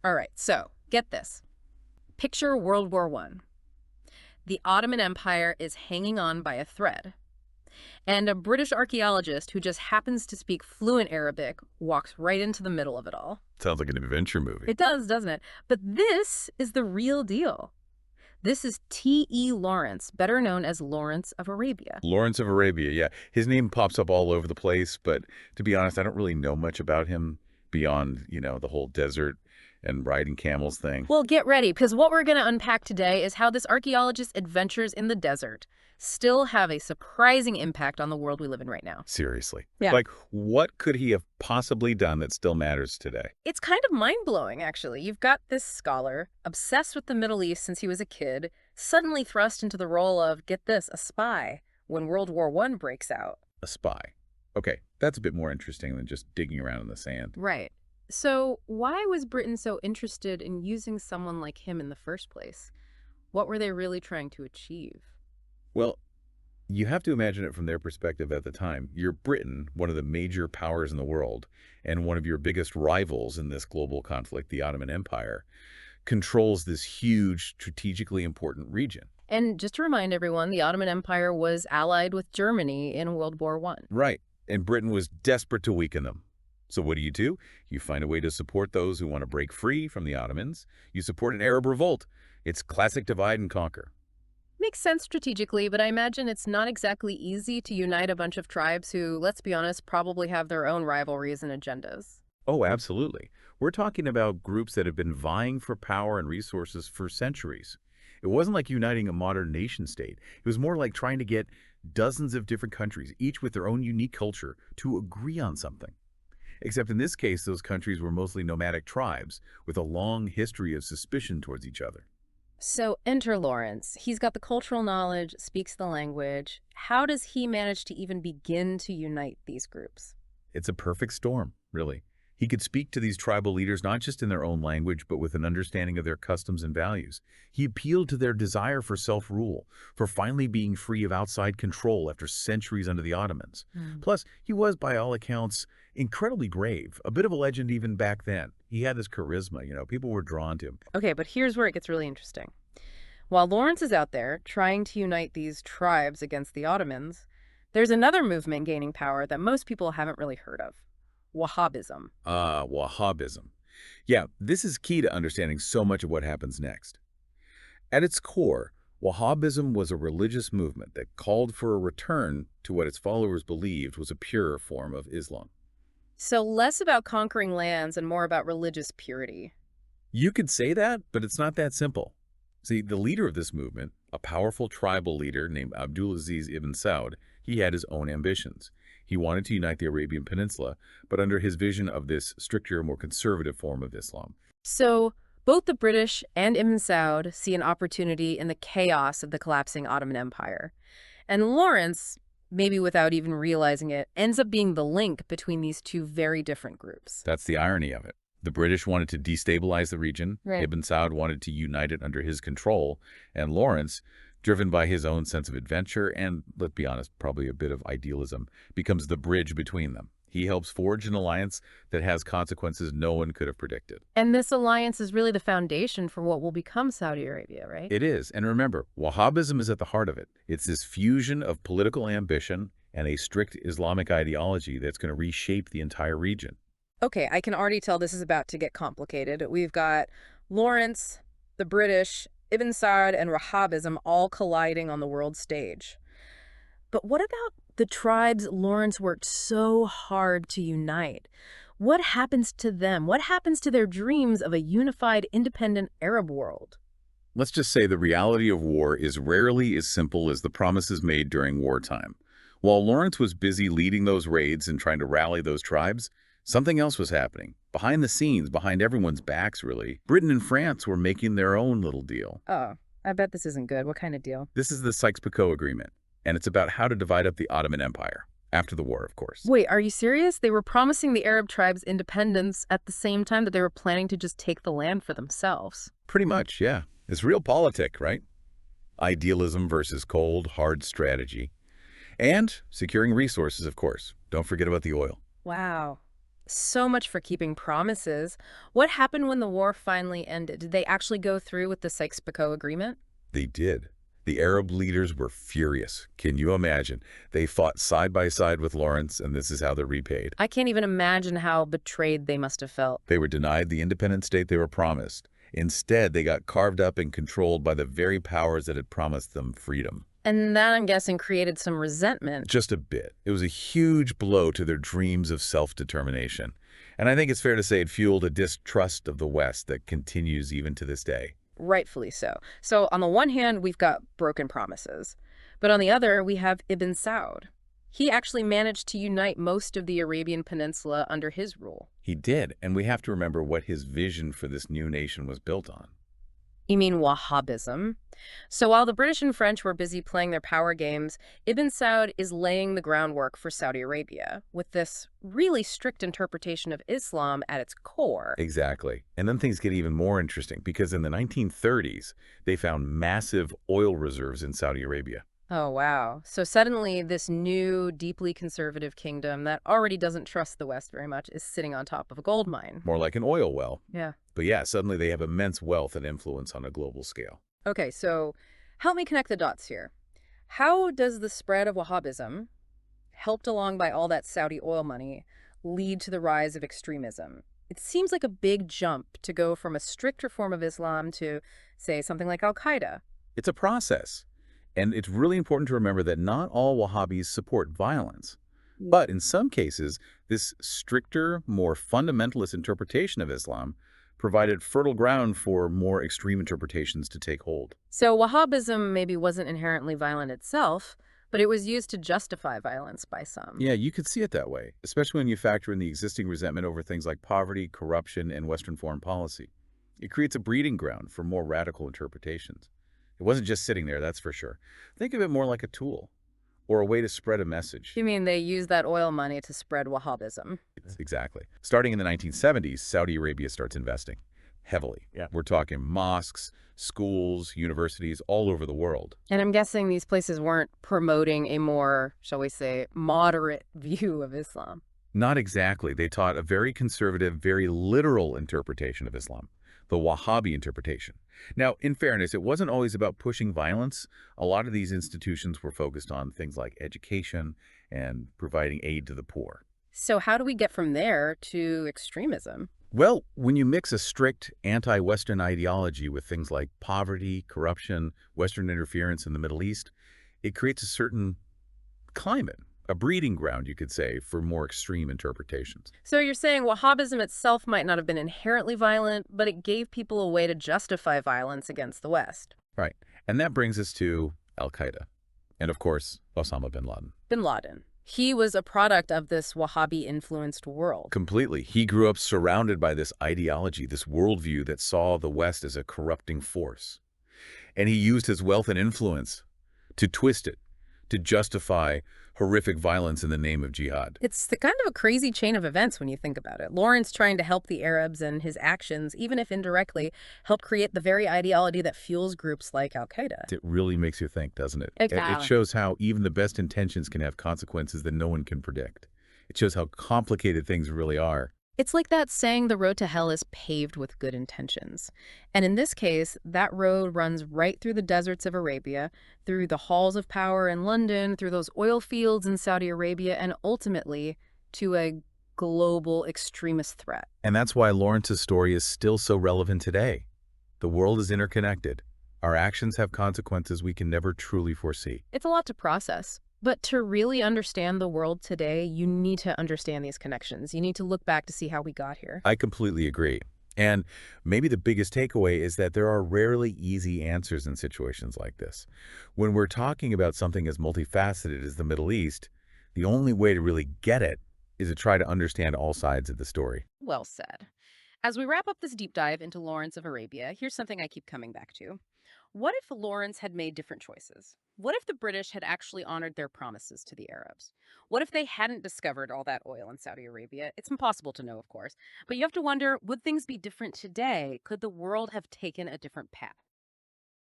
All right, so get this. Picture World War One. The Ottoman Empire is hanging on by a thread, and a British archaeologist who just happens to speak fluent Arabic walks right into the middle of it all. Sounds like an adventure movie. It does, doesn't it? But this is the real deal. This is T.E. Lawrence, better known as Lawrence of Arabia. Lawrence of Arabia, yeah. His name pops up all over the place, but to be honest, I don't really know much about him beyond, the whole desert and riding camels thing. Well, get ready, because what we're going to unpack today is how this archaeologist's adventures in the desert still have a surprising impact on the world we live in right now. Seriously. Yeah. Like, what could he have possibly done that still matters today? It's kind of mind-blowing, actually. You've got this scholar, obsessed with the Middle East since he was a kid, suddenly thrust into the role of, get this, a spy when World War I breaks out. A spy. Okay, that's a bit more interesting than just digging around in the sand. Right. So why was Britain so interested in using someone like him in the first place? What were they really trying to achieve? Well, you have to imagine it from their perspective at the time. You're Britain, one of the major powers in the world, and one of your biggest rivals in this global conflict, the Ottoman Empire, controls this huge, strategically important region. And just to remind everyone, the Ottoman Empire was allied with Germany in World War I. Right, and Britain was desperate to weaken them. So what do? You find a way to support those who want to break free from the Ottomans. You support an Arab revolt. It's classic divide and conquer. Makes sense strategically, but I imagine it's not exactly easy to unite a bunch of tribes who, let's be honest, probably have their own rivalries and agendas. Oh, absolutely. We're talking about groups that have been vying for power and resources for centuries. It wasn't like uniting a modern nation state. It was more like trying to get dozens of different countries, each with their own unique culture, to agree on something. Except in this case, those countries were mostly nomadic tribes with a long history of suspicion towards each other. So enter Lawrence. He's got the cultural knowledge, speaks the language. How does he manage to even begin to unite these groups? It's a perfect storm, really. He could speak to these tribal leaders not just in their own language, but with an understanding of their customs and values. He appealed to their desire for self-rule, for finally being free of outside control after centuries under the Ottomans. Plus, he was, by all accounts, incredibly brave, a bit of a legend even back then. He had this charisma, people were drawn to him. Okay, but here's where it gets really interesting. While Lawrence is out there trying to unite these tribes against the Ottomans, there's another movement gaining power that most people haven't really heard of. Wahhabism. Wahhabism. Yeah, this is key to understanding so much of what happens next. At its core, Wahhabism was a religious movement that called for a return to what its followers believed was a purer form of Islam. So less about conquering lands and more about religious purity. You could say that, but it's not that simple. See, the leader of this movement, a powerful tribal leader named Abdulaziz ibn Saud, he had his own ambitions. He wanted to unite the Arabian Peninsula, but under his vision of this stricter, more conservative form of Islam. So both the British and Ibn Saud see an opportunity in the chaos of the collapsing Ottoman Empire. And Lawrence, maybe without even realizing it, ends up being the link between these two very different groups. That's the irony of it. The British wanted to destabilize the region, Right. Ibn Saud wanted to unite it under his control, and Lawrence, driven by his own sense of adventure and, let's be honest, probably a bit of idealism, becomes the bridge between them. He helps forge an alliance that has consequences no one could have predicted. And this alliance is really the foundation for what will become Saudi Arabia, right? It is, and remember, Wahhabism is at the heart of it. It's this fusion of political ambition and a strict Islamic ideology that's going to reshape the entire region. Okay, I can already tell this is about to get complicated. We've got Lawrence, the British, Ibn Saud, and Wahhabism all colliding on the world stage. But what about the tribes Lawrence worked so hard to unite? What happens to them? What happens to their dreams of a unified, independent Arab world? Let's just say the reality of war is rarely as simple as the promises made during wartime. While Lawrence was busy leading those raids and trying to rally those tribes, something else was happening. Behind the scenes, behind everyone's backs, really. Britain and France were making their own little deal. Oh, I bet this isn't good. What kind of deal? This is the Sykes-Picot Agreement, and it's about how to divide up the Ottoman Empire. After the war, of course. Wait, are you serious? They were promising the Arab tribes independence at the same time that they were planning to just take the land for themselves. Pretty much, yeah. It's realpolitik, right? Idealism versus cold, hard strategy. And securing resources, of course. Don't forget about the oil. Wow. So much for keeping promises. What happened when the war finally ended? Did they actually go through with the Sykes-Picot Agreement? They did. The Arab leaders were furious. Can you imagine? They fought side by side with Lawrence, and this is how they're repaid. I can't even imagine how betrayed they must have felt. They were denied the independent state they were promised. Instead, they got carved up and controlled by the very powers that had promised them freedom. And that, I'm guessing, created some resentment. Just a bit. It was a huge blow to their dreams of self-determination. And I think it's fair to say it fueled a distrust of the West that continues even to this day. Rightfully so. So on the one hand, we've got broken promises. But on the other, we have Ibn Saud. He actually managed to unite most of the Arabian Peninsula under his rule. He did, and we have to remember what his vision for this new nation was built on. You mean Wahhabism? So while the British and French were busy playing their power games, Ibn Saud is laying the groundwork for Saudi Arabia, with this really strict interpretation of Islam at its core. Exactly. And then things get even more interesting because in the 1930s, they found massive oil reserves in Saudi Arabia. Oh, wow. So suddenly this new, deeply conservative kingdom that already doesn't trust the West very much is sitting on top of a gold mine. More like an oil well. Yeah. But yeah, suddenly they have immense wealth and influence on a global scale. Okay, so help me connect the dots here. How does the spread of Wahhabism, helped along by all that Saudi oil money, lead to the rise of extremism? It seems like a big jump to go from a stricter form of Islam to, say, something like al-Qaeda. It's a process. And it's really important to remember that not all Wahhabis support violence. But in some cases, this stricter, more fundamentalist interpretation of Islam provided fertile ground for more extreme interpretations to take hold. So Wahhabism maybe wasn't inherently violent itself, but it was used to justify violence by some. Yeah, you could see it that way, especially when you factor in the existing resentment over things like poverty, corruption, and Western foreign policy. It creates a breeding ground for more radical interpretations. It wasn't just sitting there, that's for sure. Think of it more like a tool or a way to spread a message. You mean they used that oil money to spread Wahhabism? Exactly. Starting in the 1970s, Saudi Arabia starts investing heavily. Yeah. We're talking mosques, schools, universities all over the world. And I'm guessing these places weren't promoting a more, shall we say, moderate view of Islam. Not exactly. They taught a very conservative, very literal interpretation of Islam, the Wahhabi interpretation. Now, in fairness, it wasn't always about pushing violence. A lot of these institutions were focused on things like education and providing aid to the poor. So how do we get from there to extremism? Well, when you mix a strict anti-Western ideology with things like poverty, corruption, Western interference in the Middle East, it creates a certain climate, a breeding ground, you could say, for more extreme interpretations. So you're saying Wahhabism itself might not have been inherently violent, but it gave people a way to justify violence against the West. Right. And that brings us to al-Qaeda. And of course, Osama bin Laden. Bin Laden. He was a product of this Wahhabi-influenced world. Completely. He grew up surrounded by this ideology, this worldview that saw the West as a corrupting force. And he used his wealth and influence to twist it, to justify horrific violence in the name of jihad. It's the kind of a crazy chain of events when you think about it. Lawrence trying to help the Arabs and his actions, even if indirectly, helped create the very ideology that fuels groups like al-Qaeda. It really makes you think, doesn't it? Exactly. It shows how even the best intentions can have consequences that no one can predict. It shows how complicated things really are. It's like that saying the road to hell is paved with good intentions. And in this case, that road runs right through the deserts of Arabia, through the halls of power in London, through those oil fields in Saudi Arabia, and ultimately to a global extremist threat. And that's why Lawrence's story is still so relevant today. The world is interconnected. Our actions have consequences we can never truly foresee. It's a lot to process. But to really understand the world today, you need to understand these connections. You need to look back to see how we got here. I completely agree. And maybe the biggest takeaway is that there are rarely easy answers in situations like this. When we're talking about something as multifaceted as the Middle East, the only way to really get it is to try to understand all sides of the story. Well said. As we wrap up this deep dive into Lawrence of Arabia, here's something I keep coming back to. What if Lawrence had made different choices? What if the British had actually honored their promises to the Arabs? What if they hadn't discovered all that oil in Saudi Arabia? It's impossible to know, of course. But you have to wonder, would things be different today? Could the world have taken a different path?